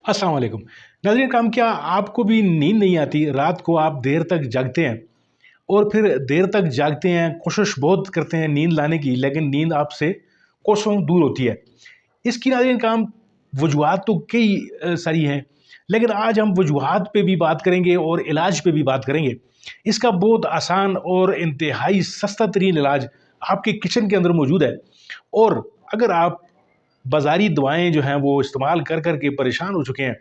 अस्सलाम वालेकुम। नाज़रीन काम क्या आपको भी नींद नहीं आती, रात को आप देर तक जागते हैं और फिर देर तक जागते हैं, कोशिश बहुत करते हैं नींद लाने की, लेकिन नींद आपसे कोसों दूर होती है। इसकी नाज़रीन काम वजूहात तो कई सारी हैं, लेकिन आज हम वजूहात पे भी बात करेंगे और इलाज पे भी बात करेंगे। इसका बहुत आसान और इंतहाई सस्ता तरीन इलाज आपके किचन के अंदर मौजूद है। और अगर आप बाज़ारी दवाएँ जो हैं वो इस्तेमाल कर कर के परेशान हो चुके हैं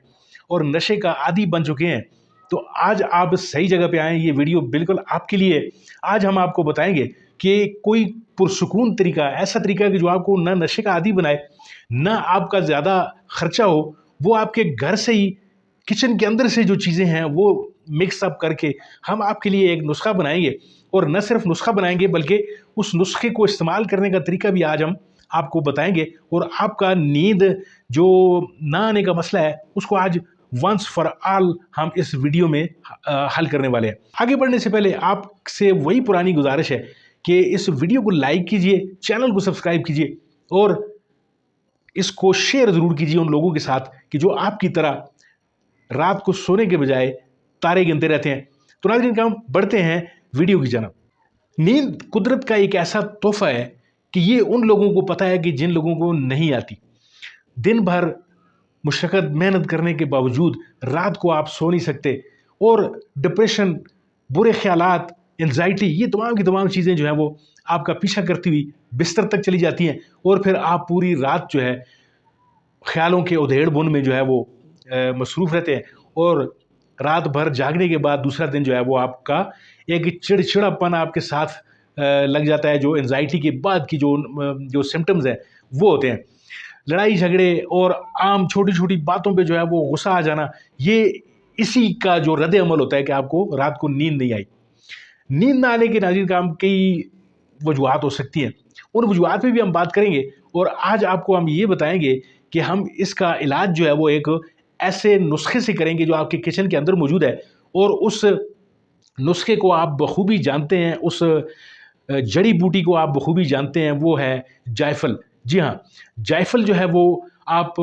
और नशे का आदी बन चुके हैं, तो आज आप सही जगह पे आए हैं। ये वीडियो बिल्कुल आपके लिए है। आज हम आपको बताएँगे कि कोई पुरसुकून तरीका, ऐसा तरीका है कि जो आपको ना नशे का आदी बनाए, ना आपका ज़्यादा खर्चा हो, वो आपके घर से ही किचन के अंदर से जो चीज़ें हैं वो मिक्स अप करके हम आपके लिए एक नुस्खा बनाएँगे। और न सिर्फ नुस्खा बनाएँगे बल्कि उस नुस्खे को इस्तेमाल करने का तरीका भी आज हम आपको बताएँगे और आपका नींद जो ना आने का मसला है उसको आज वंस फॉर ऑल हम इस वीडियो में हल करने वाले हैं। आगे बढ़ने से पहले आपसे वही पुरानी गुजारिश है कि इस वीडियो को लाइक कीजिए, चैनल को सब्सक्राइब कीजिए और इसको शेयर ज़रूर कीजिए उन लोगों के साथ कि जो आपकी तरह रात को सोने के बजाय तारे गिनते रहते हैं। तो नाज़रीन हम बढ़ते हैं वीडियो की जानब। नींद कुदरत का एक ऐसा तोहफ़ा है कि ये उन लोगों को पता है कि जिन लोगों को नहीं आती। दिन भर मुशक्क़त मेहनत करने के बावजूद रात को आप सो नहीं सकते और डिप्रेशन, बुरे ख़्यालात, एंग्ज़ायटी, ये तमाम की तमाम चीज़ें जो हैं वो आपका पीछा करती हुई बिस्तर तक चली जाती हैं और फिर आप पूरी रात जो है ख़्यालों के उधेड़-बुन में जो है वो मसरूफ़ रहते हैं और रात भर जागने के बाद दूसरा दिन जो है वो आपका एक चिड़चिड़ापन आपके साथ लग जाता है। जो एंग्ज़ायटी के बाद की जो सिम्पटम्स हैं वो होते हैं। लड़ाई झगड़े और आम छोटी-छोटी बातों पे जो है वो गुस्सा आ जाना, ये इसी का जो रद्द-ए-अमल होता है कि आपको रात को नींद नहीं आई। नींद ना आने के नाज़रीन काम कई वजूहात हो सकती हैं। उन वजूहात पे भी हम बात करेंगे और आज आपको हम ये बताएँगे कि हम इसका इलाज जो है वो एक ऐसे नुस्खे से करेंगे जो आपके किचन के अंदर मौजूद है और उस नुस्खे को आप बखूबी जानते हैं, उस जड़ी बूटी को आप बखूबी जानते हैं, वो है जायफल। जी हाँ, जायफल जो है वो आप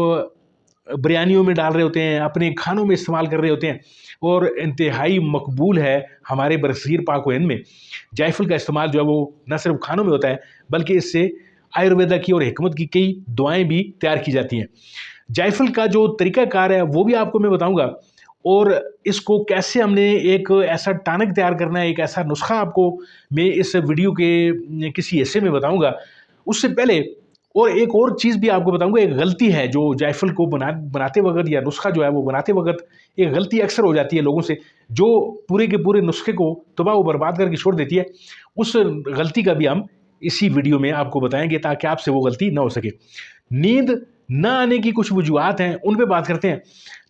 बिरयानियों में डाल रहे होते हैं, अपने खानों में इस्तेमाल कर रहे होते हैं और इंतहाई मकबूल है हमारे बरसीर पाक व हिंद में। जायफल का इस्तेमाल जो है वो न सिर्फ खानों में होता है बल्कि इससे आयुर्वेदा की और हिकमत की कई दवाएँ भी तैयार की जाती हैं। जायफल का जो तरीक़ाकार है वो भी आपको मैं बताऊँगा और इसको कैसे हमने एक ऐसा टॉनिक तैयार करना है, एक ऐसा नुस्खा आपको मैं इस वीडियो के किसी हिस्से में बताऊँगा। उससे पहले और एक और चीज़ भी आपको बताऊँगा, एक गलती है जो जायफल को बनाते वक़्त या नुस्खा जो है वो बनाते वक़्त एक गलती अक्सर हो जाती है लोगों से, जो पूरे के पूरे नुस्खे को तबाह व बर्बाद करके छोड़ देती है। उस गलती का भी हम इसी वीडियो में आपको बताएँगे ताकि आपसे वो गलती ना हो सके। नींद ना आने की कुछ वजूहात हैं, उन पे बात करते हैं।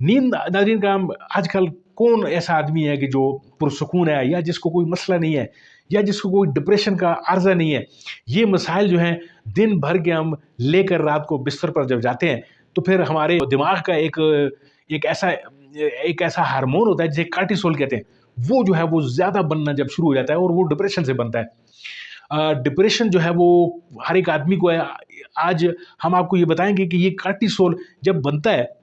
नींद नाज़रीन काम आजकल कौन ऐसा आदमी है कि जो पुरसुकून है या जिसको कोई मसला नहीं है या जिसको कोई डिप्रेशन का आर्ज़ा नहीं है। ये मसाइल जो हैं दिन भर के हम लेकर रात को बिस्तर पर जब जाते हैं तो फिर हमारे दिमाग का एक ऐसा हार्मोन होता है जिसे कार्टिसोल कहते हैं। वो जो है वो ज़्यादा बनना जब शुरू हो जाता है और वो डिप्रेशन से बनता है। डिप्रेशन जो है वो हर एक आदमी को है। आज हम आपको ये बताएँगे कि ये कार्टिसोल जब बनता है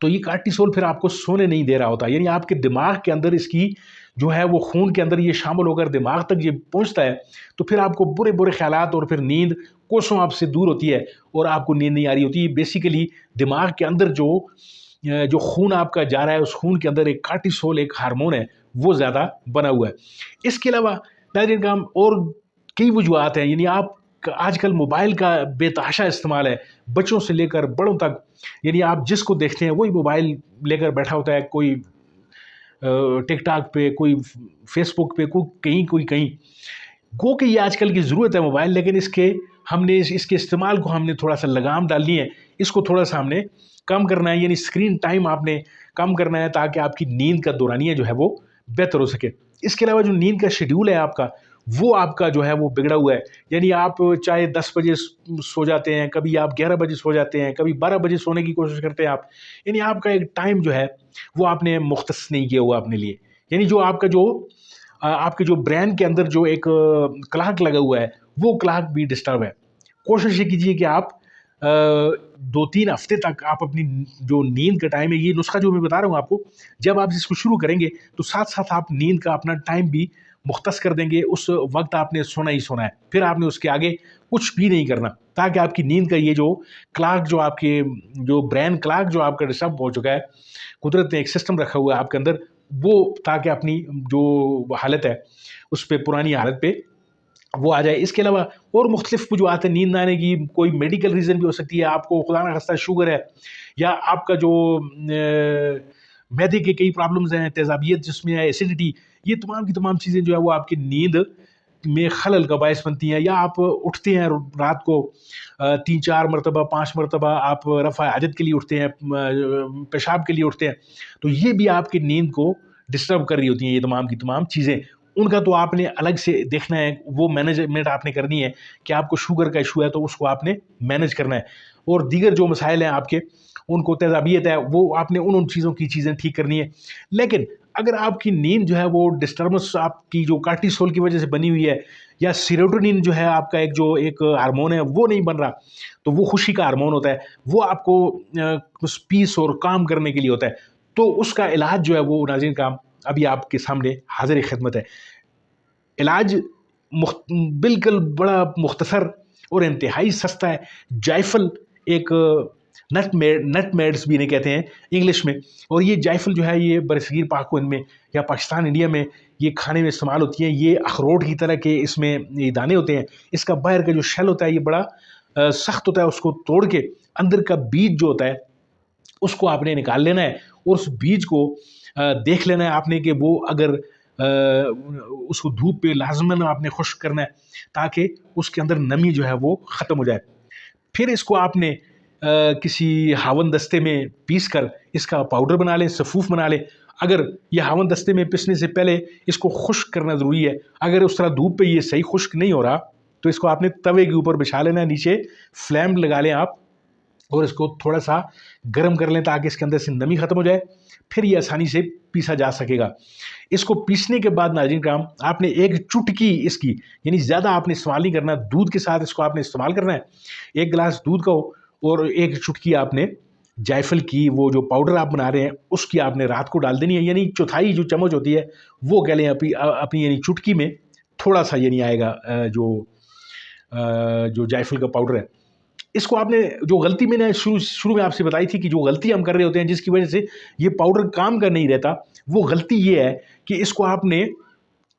तो ये कार्टिसोल फिर आपको सोने नहीं दे रहा होता। यानी आपके दिमाग के अंदर इसकी जो है वो खून के अंदर ये शामिल होकर दिमाग तक ये पहुँचता है, तो फिर आपको बुरे-बुरे ख़्यालात और फिर नींद कोसों आपसे दूर होती है और आपको नींद नहीं आ रही होती। बेसिकली दिमाग के अंदर जो खून आपका जा रहा है, उस खून के अंदर एक कार्टिसोल एक हार्मोन है, वो ज़्यादा बना हुआ है। इसके अलावा नाज़रीन काम और कई वजूहात हैं। यानी आप आजकल मोबाइल का बेतहाशा इस्तेमाल है, बच्चों से लेकर बड़ों तक। यानी आप जिसको देखते हैं वही मोबाइल लेकर बैठा होता है, कोई टिकटॉक पे, कोई फेसबुक पे, कोई कहीं। गो कि ये आजकल की ज़रूरत है मोबाइल, लेकिन इसके इस्तेमाल को हमने थोड़ा-सा लगाम डालनी है, इसको थोड़ा-सा हमने कम करना है। यानी स्क्रीन टाइम आपने कम करना है ताकि आपकी नींद का दौरानिया जो है वो बेहतर हो सके। इसके अलावा जो नींद का शेड्यूल है आपका, वो आपका जो है वो बिगड़ा हुआ है। यानी आप चाहे 10 बजे सो जाते हैं, कभी आप 11 बजे सो जाते हैं, कभी 12 बजे सोने की कोशिश करते हैं आप। यानी आपका एक टाइम जो है वो आपने मुख्तस नहीं किया हुआ अपने लिए। यानी जो आपका आपके जो ब्रेन के अंदर जो एक क्लॉक लगा हुआ है, वो क्लॉक भी डिस्टर्ब है। कोशिश ये कीजिए कि आप 2-3 हफ्ते तक आप अपनी जो नींद का टाइम है, ये नुस्खा जो मैं बता रहा हूँ आपको, जब आप इसको शुरू करेंगे तो साथ-साथ आप नींद का अपना टाइम भी मुख्तस कर देंगे। उस वक़्त आपने सोना ही सोना है, फिर आपने उसके आगे कुछ भी नहीं करना, ताकि आपकी नींद का ये जो क्लॉक जो आपके जो ब्रेन क्लॉक जो आपका डिस्टर्ब हो चुका है, कुदरत ने एक सिस्टम रखा हुआ है आपके अंदर, वो ताकि अपनी जो हालत है, उस पे पुरानी हालत पे वो आ जाए। इसके अलावा और मुख्तलिफ वजूहात हैं नींद ना आने की, कोई मेडिकल रीज़न भी हो सकती है, आपको खुदा ना खास्ता शुगर है, या आपका जो मैदे के कई प्रॉब्लम्स हैं, तेज़ाबियत जिसमें है, एसिडिटी, ये तमाम की तमाम चीज़ें जो है वो आपकी नींद में खलल का बायस बनती हैं। या आप उठते हैं रात को 3-4 मरतबा 5 मरतबा आप रफ़ा हाजत के लिए उठते हैं, पेशाब के लिए उठते हैं, तो ये भी आपकी नींद को डिस्टर्ब कर रही होती हैं, ये तमाम की तमाम चीज़ें। उनका तो आपने अलग से देखना है, वो मैनेजमेंट आपने करनी है कि आपको शुगर का इशू है तो उसको आपने मैनेज करना है, और दीगर जो मसाइल हैं आपके, उनको तेज़ाबियत है, वो आपने उन चीज़ों की चीज़ें ठीक करनी है। लेकिन अगर आपकी नींद जो है वो डिस्टर्बेंस आपकी जो कार्टिसोल की वजह से बनी हुई है, या सेरोटोनिन जो है आपका एक हार्मोन है वो नहीं बन रहा, तो वो खुशी का हार्मोन होता है, वो आपको उस पीस और काम करने के लिए होता है, तो उसका इलाज जो है वो नाज़रीन काम अभी आपके सामने हाज़िर खिदमत है। इलाज बिल्कुल बड़ा मुख्तसर और इंतहाई सस्ता है। जायफल एक नटमेड्स भी इन्हें कहते हैं इंग्लिश में, और ये जायफल जो है ये बरसगीर पाक में या पाकिस्तान इंडिया में ये खाने में इस्तेमाल होती है। ये अखरोट की तरह के इसमें ये दाने होते हैं। इसका बाहर का जो शेल होता है ये बड़ा सख्त होता है, उसको तोड़ के अंदर का बीज जो होता है उसको आपने निकाल लेना है, और उस बीज को देख लेना है आपने कि वो अगर उसको धूप पे लाजमन आपने खुश्क करना है, ताकि उसके अंदर नमी जो है वो ख़त्म हो जाए। फिर इसको आपने किसी हावन दस्ते में पीस कर इसका पाउडर बना लें, सफ़ूफ बना लें। अगर ये हावन दस्ते में पीसने से पहले इसको खुश्क करना ज़रूरी है। अगर उस तरह धूप पे ये सही खुश्क नहीं हो रहा, तो इसको आपने तवे के ऊपर बिछा लेना है, नीचे फ्लेम लगा लें आप, और इसको थोड़ा सा गर्म कर लें ताकि इसके अंदर से नमी ख़त्म हो जाए। फिर ये आसानी से पीसा जा सकेगा। इसको पीसने के बाद नाज़रीन किराम आपने एक चुटकी इसकी, यानी ज़्यादा आपने इस्तेमाल नहीं करना, दूध के साथ इसको आपने इस्तेमाल करना है। 1 गिलास दूध का हो और 1 चुटकी आपने जायफल की, वो जो पाउडर आप बना रहे हैं उसकी आपने रात को डाल देनी है, यानी चौथाई जो चम्मच होती है वो कह लें अपनी यानी चुटकी में थोड़ा सा यानी आएगा जो जायफल का पाउडर है। इसको आपने जो गलती मैंने शुरू में आपसे बताई थी कि जो गलती हम कर रहे होते हैं जिसकी वजह से ये पाउडर काम का नहीं रहता, वो गलती ये है कि इसको आपने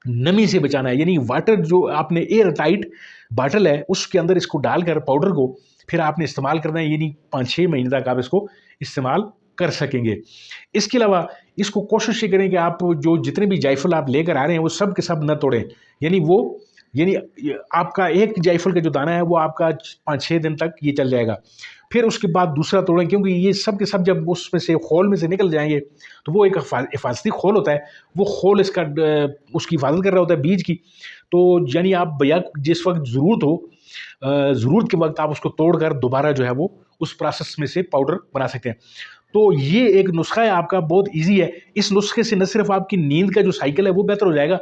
नमी से बचाना है। यानी वाटर जो आपने एयर टाइट बाटल है उसके अंदर इसको डालकर पाउडर को फिर आपने इस्तेमाल करना है, यानी 5-6 महीने तक आप इसको इस्तेमाल कर सकेंगे। इसके अलावा इसको कोशिश ये करें कि आप जो जितने भी जायफल आप लेकर आ रहे हैं वो सब के सब न तोड़ें, यानी आपका एक जायफल का जो दाना है वो आपका 5-6 दिन तक ये चल जाएगा। फिर उसके बाद दूसरा तोड़ें, क्योंकि ये सब के सब जब उसमें से खोल में से निकल जाएंगे तो वो एक हिफाजती खोल होता है, वो खोल इसका उसकी हिफाजत कर रहा होता है बीज की। तो यानी आप भैया जिस वक्त ज़रूरत के वक्त आप उसको तोड़कर दोबारा जो है वो उस प्रोसेस में से पाउडर बना सकते हैं। तो ये एक नुस्खा है आपका, बहुत ईजी है। इस नुस्खे से न सिर्फ आपकी नींद का जो साइकिल है वो बेहतर हो जाएगा,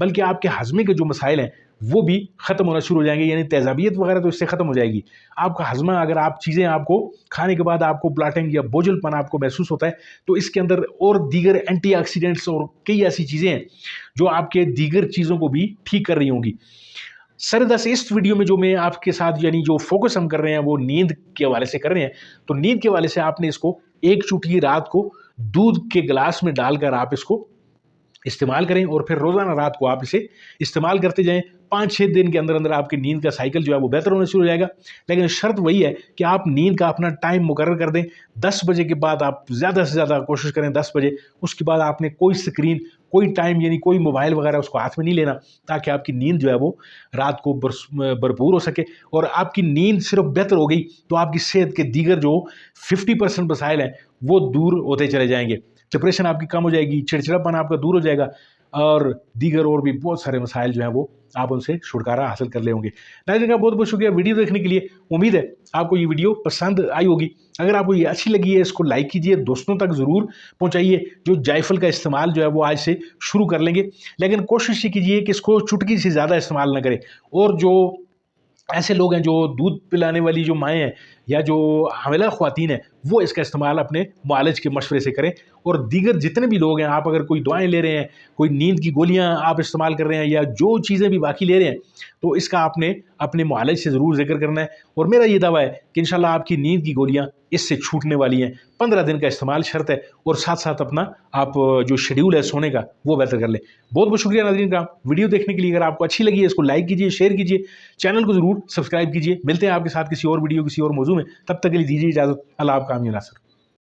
बल्कि आपके हजमे के जो मसाइल हैं वो भी ख़त्म होना शुरू हो जाएंगे, यानी तेज़ाबियत वगैरह तो इससे ख़त्म हो जाएगी। आपका हजमा, अगर आप चीज़ें आपको खाने के बाद आपको ब्लॉटिंग या बोझलपन आपको महसूस होता है, तो इसके अंदर और दीगर एंटीऑक्सीडेंट्स और कई ऐसी चीज़ें हैं जो आपके दीगर चीज़ों को भी ठीक कर रही होंगी। सरदस इस वीडियो में जो मैं आपके साथ यानी जो फोकस हम कर रहे हैं वो नींद के हवाले से कर रहे हैं। तो नींद के हवाले से आपने इसको 1 चुटकी रात को दूध के गिलास में डालकर आप इसको इस्तेमाल करें, और फिर रोज़ाना रात को आप इसे इस्तेमाल करते जाएं। 5-6 दिन के अंदर अंदर आपकी नींद का साइकिल जो है वो बेहतर होना शुरू हो जाएगा। लेकिन शर्त वही है कि आप नींद का अपना टाइम मुकर्रर कर दें। 10 बजे के बाद आप ज़्यादा से ज़्यादा कोशिश करें 10 बजे, उसके बाद आपने कोई स्क्रीन, कोई टाइम यानी कोई मोबाइल वगैरह उसको हाथ में नहीं लेना, ताकि आपकी नींद जो है वो रात को भरपूर हो सके। और आपकी नींद सिर्फ बेहतर हो गई तो आपकी सेहत के दीगर जो 50% मसाइल हैं वो दूर होते चले जाएंगे। डिप्रेशन आपकी कम हो जाएगी, चिड़चिड़ापन आपका दूर हो जाएगा, और दीगर और भी बहुत सारे मसाइल जो हैं वो आप उनसे छुटकारा हासिल कर ले होंगे। नाज़रीन का बहुत बहुत शुक्रिया वीडियो देखने के लिए। उम्मीद है आपको ये वीडियो पसंद आई होगी। अगर आपको ये अच्छी लगी है इसको लाइक कीजिए, दोस्तों तक ज़रूर पहुंचाइए जो जायफल का इस्तेमाल जो है वो आज से शुरू कर लेंगे। लेकिन कोशिश ये कीजिए कि इसको चुटकी से ज़्यादा इस्तेमाल ना करें, और जो ऐसे लोग हैं जो दूध पिलाने वाली जो माएँ हैं या जो हामिला ख़वातीन हैं, वो इसका इस्तेमाल अपने मुआलिज के मशवरे से करें। और दीगर जितने भी लोग हैं, आप अगर कोई दवाएँ ले रहे हैं, कोई नींद की गोलियाँ आप इस्तेमाल कर रहे हैं या जो चीज़ें भी बाकी ले रहे हैं, तो इसका आपने अपने मुआलिज से ज़रूर ज़िक्र करना है। और मेरा ये दावा है कि इंशाल्लाह आपकी नींद की गोलियाँ इससे छूटने वाली हैं। 15 दिन का इस्तेमाल शर्त है, और साथ-साथ अपना आप जो शेड्यूल है सोने का, वो बेहतर कर लें। बहुत-बहुत शुक्रिया नाज़रीन का वीडियो देखने के लिए। अगर आपको अच्छी लगी है, इसको लाइक कीजिए, शेयर कीजिए, चैनल को ज़रूर सब्सक्राइब कीजिए। मिलते हैं आपके साथ किसी और वीडियो, किसी और मौजू में। तब तक के लिए दीजिए इजाज़त। अल्लाह आपका आमीन नासर।